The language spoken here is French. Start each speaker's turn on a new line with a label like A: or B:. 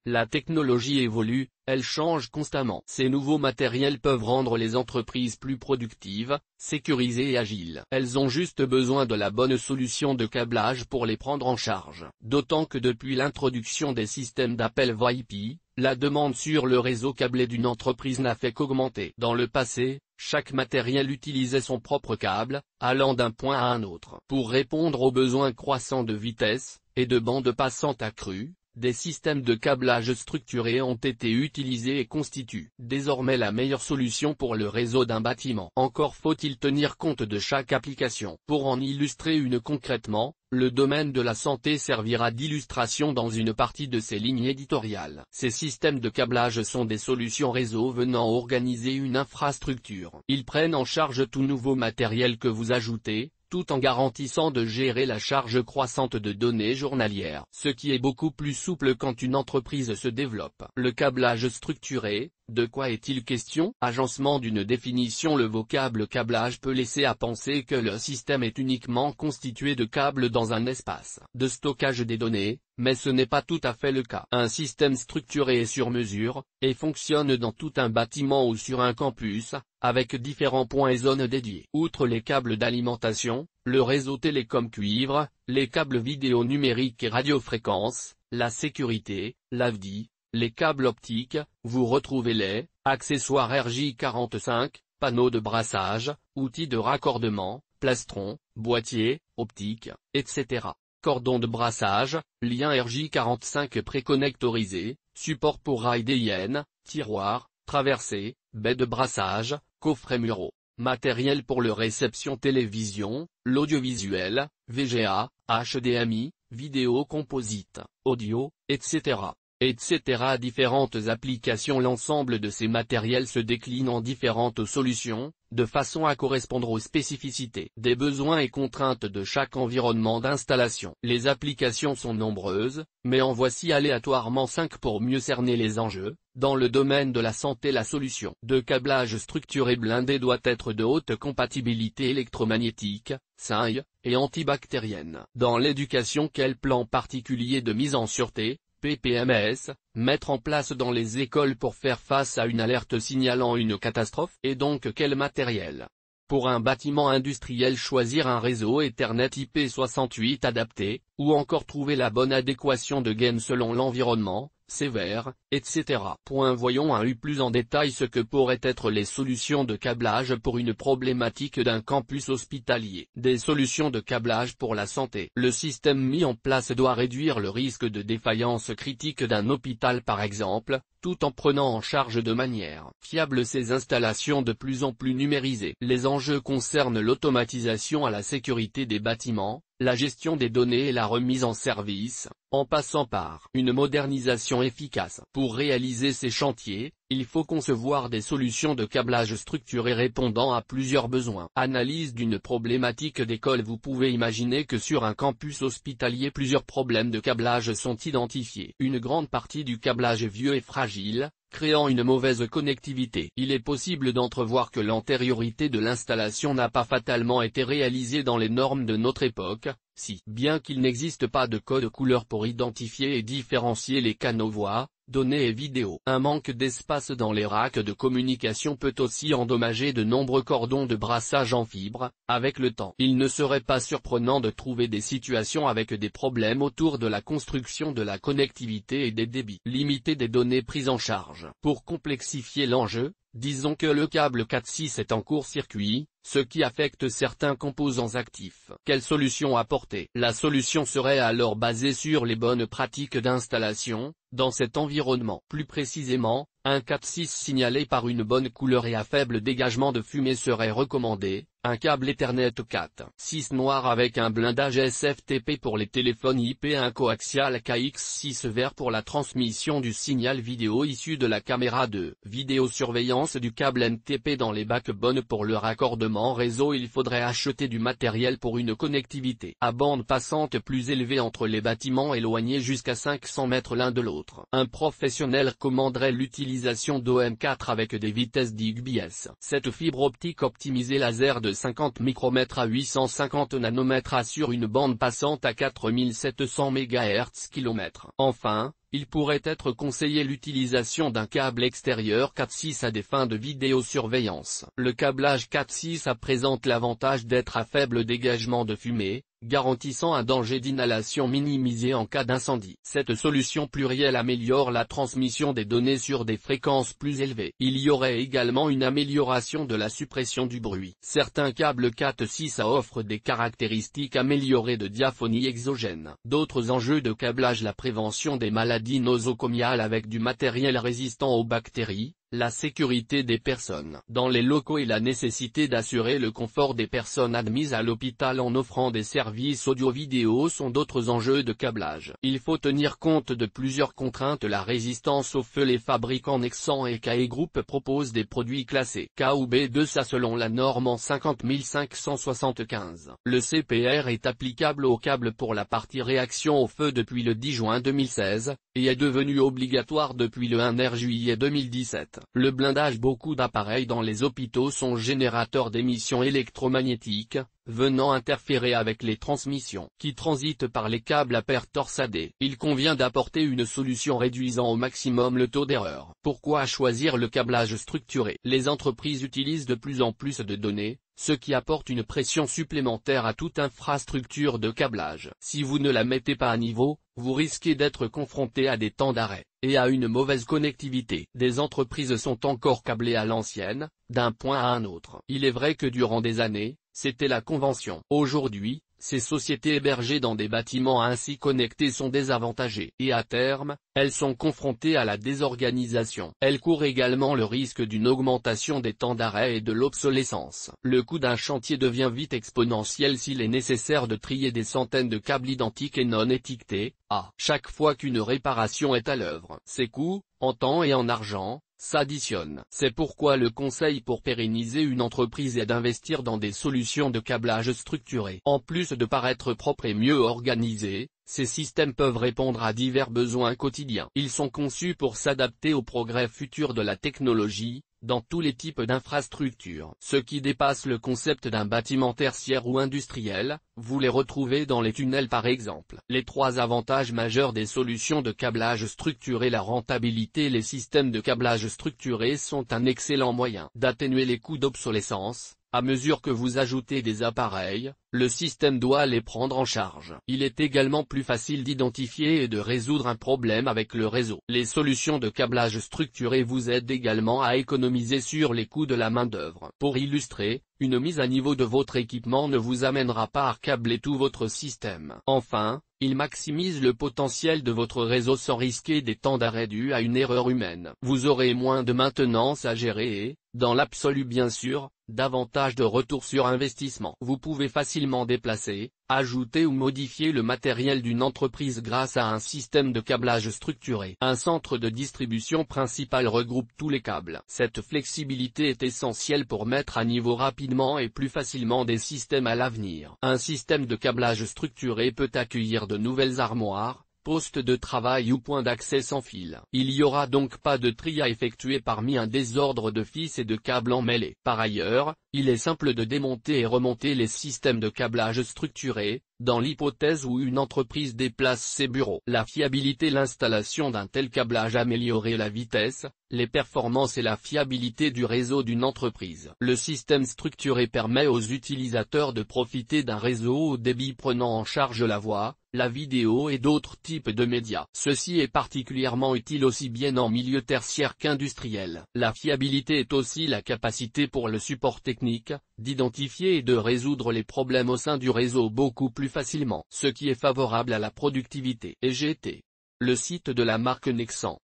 A: La technologie évolue, elle change constamment. Ces nouveaux matériels peuvent rendre les entreprises plus productives, sécurisées et agiles. Elles ont juste besoin de la bonne solution de câblage pour les prendre en charge. D'autant que depuis l'introduction des systèmes d'appel VoIP, la demande sur le réseau câblé d'une entreprise n'a fait qu'augmenter. Dans le passé, chaque matériel utilisait son propre câble, allant d'un point à un autre. Pour répondre aux besoins croissants de vitesse, et de bandes passantes accrues, des systèmes de câblage structurés ont été utilisés et constituent désormais la meilleure solution pour le réseau d'un bâtiment. Encore faut-il tenir compte de chaque application. Pour en illustrer une concrètement, le domaine de la santé servira d'illustration dans une partie de ces lignes éditoriales. Ces systèmes de câblage sont des solutions réseau venant organiser une infrastructure. Ils prennent en charge tout nouveau matériel que vous ajoutez, tout en garantissant de gérer la charge croissante de données journalières. Ce qui est beaucoup plus souple quand une entreprise se développe. Le câblage structuré, de quoi est-il question? Agencement d'une définition. Le vocable câblage peut laisser à penser que le système est uniquement constitué de câbles dans un espace de stockage des données, mais ce n'est pas tout à fait le cas. Un système structuré est sur mesure, et fonctionne dans tout un bâtiment ou sur un campus, avec différents points et zones dédiés. Outre les câbles d'alimentation, le réseau télécom cuivre, les câbles vidéo numériques et radiofréquences, la sécurité, l'AVDI, les câbles optiques, vous retrouvez les accessoires RJ45, panneaux de brassage, outils de raccordement, plastrons, boîtiers, optiques, etc. Cordons de brassage, liens RJ45 préconnectorisés, support pour rails DIN, tiroirs, traversées, baies de brassage, coffrets muraux, matériel pour le réception télévision, l'audiovisuel, VGA, HDMI, vidéo composite, audio, etc. Différentes applications. L'ensemble de ces matériels se décline en différentes solutions, de façon à correspondre aux spécificités des besoins et contraintes de chaque environnement d'installation. Les applications sont nombreuses, mais en voici aléatoirement 5 pour mieux cerner les enjeux. Dans le domaine de la santé, la solution de câblage structuré blindé doit être de haute compatibilité électromagnétique, SAI, et antibactérienne. Dans l'éducation, quel plan particulier de mise en sûreté, PPMS, mettre en place dans les écoles pour faire face à une alerte signalant une catastrophe? Et donc quel matériel? Pour un bâtiment industriel, choisir un réseau Ethernet IP68 adapté, ou encore trouver la bonne adéquation de gain selon l'environnement, sévère, etc. Voyons plus en détail ce que pourraient être les solutions de câblage pour une problématique d'un campus hospitalier. Des solutions de câblage pour la santé. Le système mis en place doit réduire le risque de défaillance critique d'un hôpital par exemple, tout en prenant en charge de manière fiable ces installations de plus en plus numérisées. Les enjeux concernent l'automatisation à la sécurité des bâtiments, la gestion des données et la remise en service, en passant par une modernisation efficace. Pour réaliser ces chantiers, il faut concevoir des solutions de câblage structuré répondant à plusieurs besoins. Analyse d'une problématique d'école. Vous pouvez imaginer que sur un campus hospitalier plusieurs problèmes de câblage sont identifiés. Une grande partie du câblage est vieux et fragile, créant une mauvaise connectivité. Il est possible d'entrevoir que l'antériorité de l'installation n'a pas fatalement été réalisée dans les normes de notre époque, si bien qu'il n'existe pas de code couleur pour identifier et différencier les canaux voix, données et vidéos. Un manque d'espace dans les racks de communication peut aussi endommager de nombreux cordons de brassage en fibre. Avec le temps, il ne serait pas surprenant de trouver des situations avec des problèmes autour de la construction de la connectivité et des débits limités des données prises en charge. Pour complexifier l'enjeu, disons que le câble Cat6 est en court-circuit, ce qui affecte certains composants actifs. Quelle solution apporter? La solution serait alors basée sur les bonnes pratiques d'installation, dans cet environnement. Plus précisément, un Cat6 signalé par une bonne couleur et à faible dégagement de fumée serait recommandé. Un câble Ethernet Cat6 noir avec un blindage SFTP pour les téléphones IP, un coaxial KX6 vert pour la transmission du signal vidéo issu de la caméra de vidéosurveillance du câble MTP dans les backbones pour le raccordement réseau. Il faudrait acheter du matériel pour une connectivité à bande passante plus élevée entre les bâtiments éloignés jusqu'à 500 mètres l'un de l'autre. Un professionnel recommanderait l'utilisation d'OM4 avec des vitesses d'XBS. Cette fibre optique optimisée laser de 50 micromètres à 850 nanomètres assure une bande passante à 4700 MHz/km. Enfin, il pourrait être conseillé l'utilisation d'un câble extérieur Cat6 à des fins de vidéosurveillance. Le câblage Cat6A présente l'avantage d'être à faible dégagement de fumée, garantissant un danger d'inhalation minimisé en cas d'incendie. Cette solution plurielle améliore la transmission des données sur des fréquences plus élevées. Il y aurait également une amélioration de la suppression du bruit. Certains câbles Cat6A offrent des caractéristiques améliorées de diaphonie exogène. D'autres enjeux de câblage: la prévention des maladies nosocomiales avec du matériel résistant aux bactéries, la sécurité des personnes dans les locaux et la nécessité d'assurer le confort des personnes admises à l'hôpital en offrant des services audio-vidéo sont d'autres enjeux de câblage. Il faut tenir compte de plusieurs contraintes: la résistance au feu. Les fabricants Nexan et KE Group proposent des produits classés K ou B2 selon la norme en 50575. Le CPR est applicable aux câbles pour la partie réaction au feu depuis le 10 juin 2016, et est devenu obligatoire depuis le 1er juillet 2017. Le blindage: beaucoup d'appareils dans les hôpitaux sont générateurs d'émissions électromagnétiques, venant interférer avec les transmissions qui transitent par les câbles à paire torsadés. Il convient d'apporter une solution réduisant au maximum le taux d'erreur. Pourquoi choisir le câblage structuré? Les entreprises utilisent de plus en plus de données, ce qui apporte une pression supplémentaire à toute infrastructure de câblage. Si vous ne la mettez pas à niveau, vous risquez d'être confronté à des temps d'arrêt, et à une mauvaise connectivité. Des entreprises sont encore câblées à l'ancienne, d'un point à un autre. Il est vrai que durant des années, c'était la convention. Aujourd'hui, ces sociétés hébergées dans des bâtiments ainsi connectés sont désavantagées. Et à terme, elles sont confrontées à la désorganisation. Elles courent également le risque d'une augmentation des temps d'arrêt et de l'obsolescence. Le coût d'un chantier devient vite exponentiel s'il est nécessaire de trier des centaines de câbles identiques et non étiquetés, à chaque fois qu'une réparation est à l'œuvre. Ces coûts, en temps et en argent, s'additionnent. C'est pourquoi le conseil pour pérenniser une entreprise est d'investir dans des solutions de câblage structuré. En plus de paraître propres et mieux organisés, ces systèmes peuvent répondre à divers besoins quotidiens. Ils sont conçus pour s'adapter aux progrès futurs de la technologie, dans tous les types d'infrastructures. Ce qui dépasse le concept d'un bâtiment tertiaire ou industriel, vous les retrouvez dans les tunnels par exemple. Les trois avantages majeurs des solutions de câblage structuré: la rentabilité. Les systèmes de câblage structuré sont un excellent moyen d'atténuer les coûts d'obsolescence. À mesure que vous ajoutez des appareils, le système doit les prendre en charge. Il est également plus facile d'identifier et de résoudre un problème avec le réseau. Les solutions de câblage structuré vous aident également à économiser sur les coûts de la main-d'œuvre. Pour illustrer, une mise à niveau de votre équipement ne vous amènera pas à câbler tout votre système. Enfin, il maximise le potentiel de votre réseau sans risquer des temps d'arrêt dus à une erreur humaine. Vous aurez moins de maintenance à gérer et, dans l'absolu bien sûr, davantage de retour sur investissement. Vous pouvez facilement déplacer, ajouter ou modifier le matériel d'une entreprise grâce à un système de câblage structuré. Un centre de distribution principal regroupe tous les câbles. Cette flexibilité est essentielle pour mettre à niveau rapidement et plus facilement des systèmes à l'avenir. Un système de câblage structuré peut accueillir de nouvelles armoires, postes de travail ou points d'accès sans fil. Il n'y aura donc pas de tri à effectuer parmi un désordre de fils et de câbles emmêlés. Par ailleurs, il est simple de démonter et remonter les systèmes de câblage structuré, dans l'hypothèse où une entreprise déplace ses bureaux. La fiabilité. L'installation d'un tel câblage améliorerait la vitesse, les performances et la fiabilité du réseau d'une entreprise. Le système structuré permet aux utilisateurs de profiter d'un réseau haut débit prenant en charge la voix, la vidéo et d'autres types de médias. Ceci est particulièrement utile aussi bien en milieu tertiaire qu'industriel. La fiabilité est aussi la capacité pour le support technique, d'identifier et de résoudre les problèmes au sein du réseau beaucoup plus facilement, ce qui est favorable à la productivité. EGT. Le site de la marque Nexan.